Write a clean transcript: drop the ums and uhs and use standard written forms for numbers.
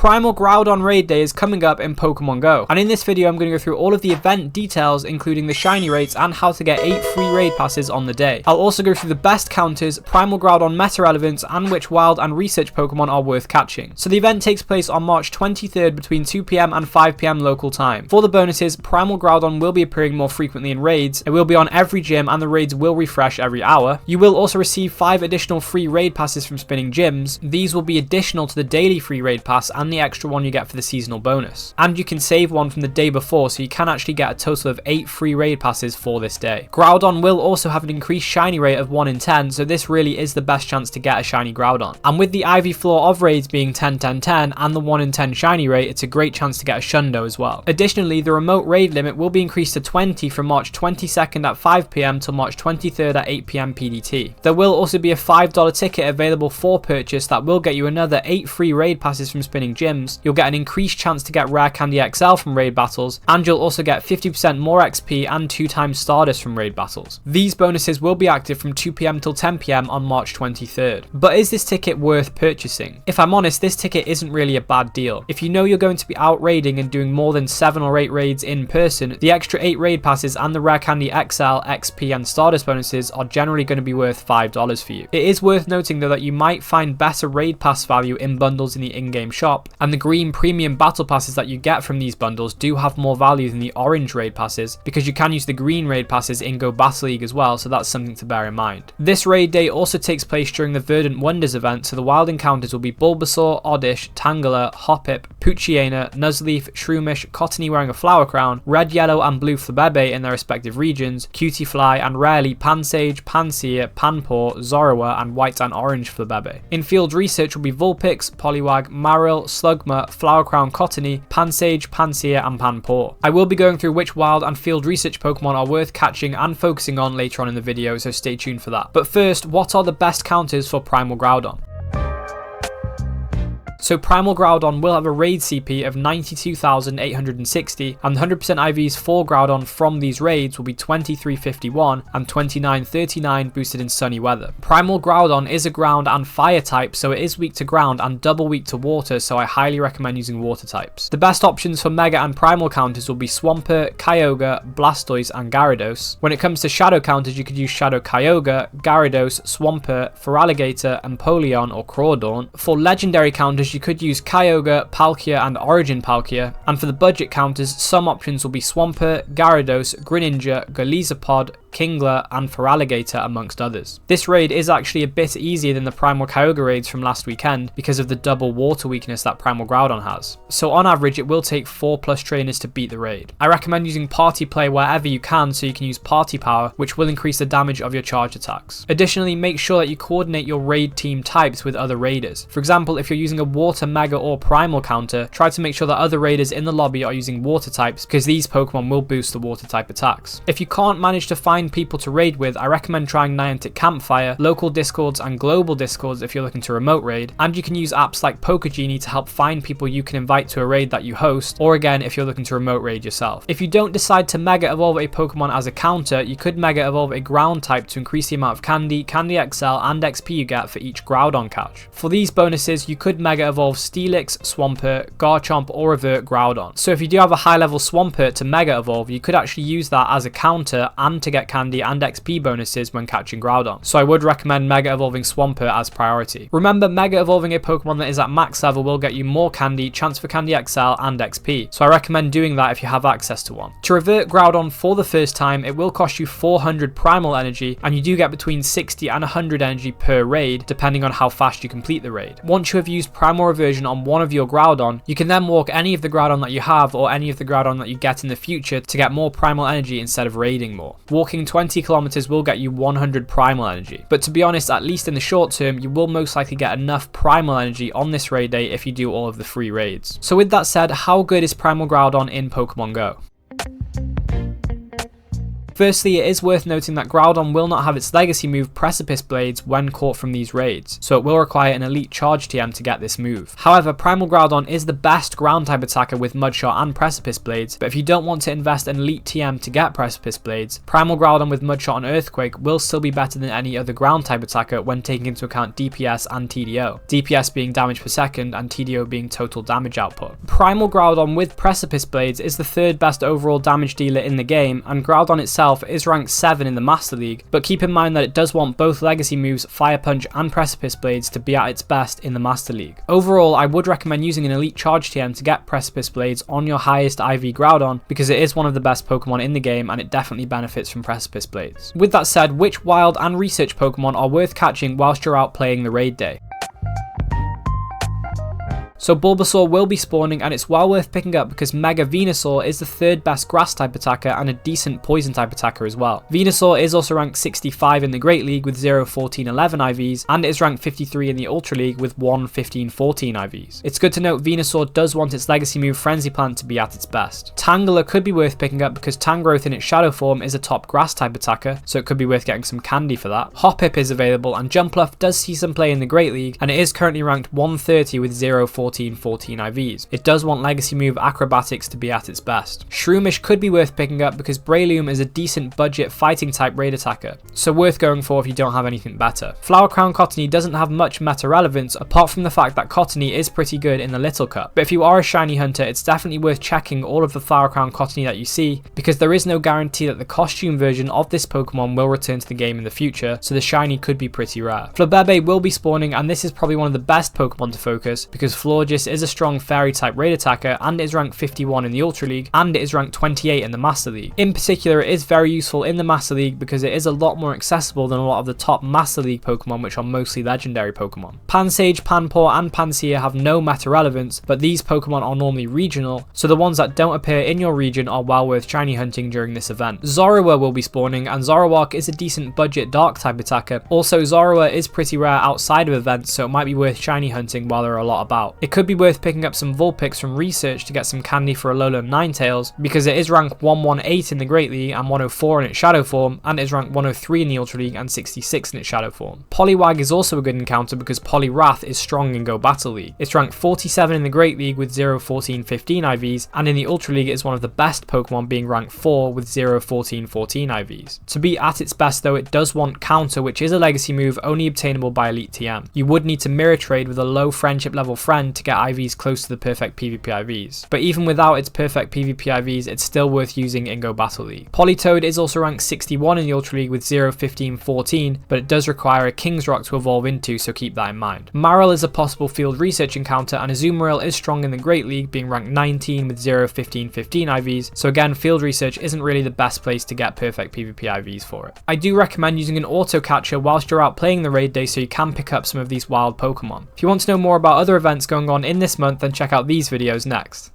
Primal Groudon Raid Day is coming up in Pokemon Go, and in this video I'm going to go through all of the event details, including the shiny rates and how to get 8 free raid passes on the day. I'll also go through the best counters, Primal Groudon meta relevance, and which wild and research Pokemon are worth catching. So the event takes place on March 23rd between 2 PM and 5 PM local time. For the bonuses, Primal Groudon will be appearing more frequently in raids. It will be on every gym and the raids will refresh every hour. You will also receive 5 additional free raid passes from spinning gyms. These will be additional to the daily free raid pass and the extra one you get for the seasonal bonus. And you can save one from the day before, so you can actually get a total of 8 free raid passes for this day. Groudon will also have an increased shiny rate of 1 in 10, so this really is the best chance to get a shiny Groudon. And with the IV floor of raids being 10-10-10 and the 1 in 10 shiny rate, it's a great chance to get a Shundo as well. Additionally, the remote raid limit will be increased to 20 from March 22nd at 5 PM to March 23rd at 8 PM PDT. There will also be a $5 ticket available for purchase that will get you another 8 free raid passes from spinning gyms. You'll get an increased chance to get Rare Candy XL from raid battles, and you'll also get 50% more XP and 2 times Stardust from raid battles. These bonuses will be active from 2 PM till 10 PM on March 23rd. But is this ticket worth purchasing? If I'm honest, this ticket isn't really a bad deal. If you know you're going to be out raiding and doing more than 7 or 8 raids in person, the extra 8 raid passes and the Rare Candy XL, XP and Stardust bonuses are generally going to be worth $5 for you. It is worth noting though that you might find better raid pass value in bundles in the in-game shop, and the green premium battle passes that you get from these bundles do have more value than the orange raid passes, because you can use the green raid passes in Go Battle League as well, so that's something to bear in mind. This raid day also takes place during the Verdant Wonders event, so the wild encounters will be Bulbasaur, Oddish, Tangela, Hoppip, Poochyena, Nuzleaf, Shroomish, Cottony wearing a flower crown, Red, Yellow and Blue Flabebe in their respective regions, Cutiefly and rarely Pansage, Pansear, Panpour, Zorua and White and Orange Flabebe. In field research will be Vulpix, Poliwag, Marill, Slugma, Flower Crown Cottony, Pansage, Pansear and Panpour. I will be going through which wild and field research Pokemon are worth catching and focusing on later on in the video, so stay tuned for that. But first, what are the best counters for Primal Groudon? So Primal Groudon will have a raid CP of 92,860, and 100% IVs for Groudon from these raids will be 2351 and 2939 boosted in sunny weather. Primal Groudon is a ground and fire type, so it is weak to ground and double weak to water, so I highly recommend using water types. The best options for Mega and Primal counters will be Swampert, Kyogre, Blastoise and Gyarados. When it comes to Shadow counters, you could use Shadow Kyogre, Gyarados, Swampert, Feraligatr, Empoleon or Crawdaunt. For Legendary counters, you could use Kyogre, Palkia and Origin Palkia, and for the budget counters, some options will be Swampert, Gyarados, Greninja, Golisopod, Kingler and Feraligatr amongst others. This raid is actually a bit easier than the Primal Kyogre raids from last weekend because of the double water weakness that Primal Groudon has. So on average it will take 4+ trainers to beat the raid. I recommend using party play wherever you can, so you can use party power, which will increase the damage of your charged attacks. Additionally, make sure that you coordinate your raid team types with other raiders. For example, if you're using a water, mega or primal counter, try to make sure that other raiders in the lobby are using water types, because these Pokemon will boost the water type attacks. If you can't manage to find people to raid with, I recommend trying Niantic Campfire, local discords and global discords if you're looking to remote raid, and you can use apps like Pokegenie to help find people you can invite to a raid that you host, or again if you're looking to remote raid yourself. If you don't decide to Mega Evolve a Pokemon as a counter, you could Mega Evolve a ground type to increase the amount of Candy, Candy XL and XP you get for each Groudon catch. For these bonuses, you could Mega Evolve Steelix, Swampert, Garchomp or Revert Groudon. So if you do have a high level Swampert to Mega Evolve, you could actually use that as a counter and to get Candy and XP bonuses when catching Groudon. So I would recommend Mega Evolving Swampert as priority. Remember, Mega Evolving a Pokemon that is at max level will get you more Candy, chance for Candy XL and XP. So I recommend doing that if you have access to one. To Revert Groudon for the first time, it will cost you 400 Primal Energy, and you do get between 60 and 100 energy per raid, depending on how fast you complete the raid. Once you have used Primal Reversion on one of your Groudon, you can then walk any of the Groudon that you have or any of the Groudon that you get in the future to get more Primal Energy instead of raiding more. Walking 20 kilometers will get you 100 Primal Energy, but to be honest, at least in the short term, you will most likely get enough Primal Energy on this raid day if you do all of the free raids. So with that said, how good is Primal Groudon in Pokemon Go? Firstly, it is worth noting that Groudon will not have its legacy move Precipice Blades when caught from these raids, so it will require an elite charge TM to get this move. However, Primal Groudon is the best ground type attacker with Mudshot and Precipice Blades, but if you don't want to invest an elite TM to get Precipice Blades, Primal Groudon with Mudshot and Earthquake will still be better than any other ground type attacker when taking into account DPS and TDO, DPS being damage per second and TDO being total damage output. Primal Groudon with Precipice Blades is the third best overall damage dealer in the game, and Groudon itself is ranked 7 in the Master League, but keep in mind that it does want both legacy moves Fire Punch and Precipice Blades to be at its best in the Master League. Overall, I would recommend using an elite charge TM to get Precipice Blades on your highest IV Groudon because it is one of the best Pokemon in the game and it definitely benefits from Precipice Blades. With that said, which wild and research Pokemon are worth catching whilst you're out playing the raid day? So Bulbasaur will be spawning, and it's well worth picking up because Mega Venusaur is the third best grass type attacker and a decent poison type attacker as well. Venusaur is also ranked 65 in the Great League with 0, 14, 11 IVs, and it is ranked 53 in the Ultra League with 1, 15, 14 IVs. It's good to note Venusaur does want its legacy move Frenzy Plant to be at its best. Tangela could be worth picking up because Tangrowth in its shadow form is a top grass type attacker, so it could be worth getting some candy for that. Hoppip is available, and Jumpluff does see some play in the Great League, and it is currently ranked 130 with 0, 14, 14 IVs. It does want legacy move Acrobatics to be at its best. Shroomish could be worth picking up because Breloom is a decent budget fighting type raid attacker, so worth going for if you don't have anything better. Flower Crown Cottony doesn't have much meta relevance apart from the fact that Cottony is pretty good in the Little Cup, but if you are a shiny hunter, it's definitely worth checking all of the Flower Crown Cottony that you see because there is no guarantee that the costume version of this Pokemon will return to the game in the future, so the shiny could be pretty rare. Flabebe will be spawning, and this is probably one of the best Pokemon to focus because Florges is a strong fairy type raid attacker and is ranked 51 in the Ultra League and it is ranked 28 in the Master League. In particular, it is very useful in the Master League because it is a lot more accessible than a lot of the top Master League Pokemon, which are mostly legendary Pokemon. Pansage, Panpour and Pansear have no meta relevance, but these Pokemon are normally regional, so the ones that don't appear in your region are well worth shiny hunting during this event. Zorua will be spawning, and Zoroark is a decent budget dark type attacker. Also, Zorua is pretty rare outside of events, so it might be worth shiny hunting while there are a lot about. It could be worth picking up some Vulpix from research to get some candy for Alolan Ninetales because it is ranked 118 in the Great League and 104 in its shadow form, and it is ranked 103 in the Ultra League and 66 in its shadow form. Poliwag is also a good encounter because Poliwrath is strong in Go Battle League. It's ranked 47 in the Great League with 0, 14, 15 IVs, and in the Ultra League it is one of the best Pokemon, being ranked 4 with 0, 14, 14 IVs. To be at its best though, it does want Counter, which is a legacy move only obtainable by Elite TM. You would need to mirror trade with a low friendship level friend to get IVs close to the perfect PvP IVs, but even without its perfect PvP IVs, it's still worth using in Go Battle League. Politoed is also ranked 61 in the Ultra League with 0, 15, 14, but it does require a King's Rock to evolve into, so keep that in mind. Marill is a possible field research encounter, and Azumarill is strong in the Great League, being ranked 19 with 0, 15, 15 IVs, so again, field research isn't really the best place to get perfect PvP IVs for it. I do recommend using an auto catcher whilst you're out playing the raid day so you can pick up some of these wild Pokemon. If you want to know more about other events going on in this month, then check out these videos next.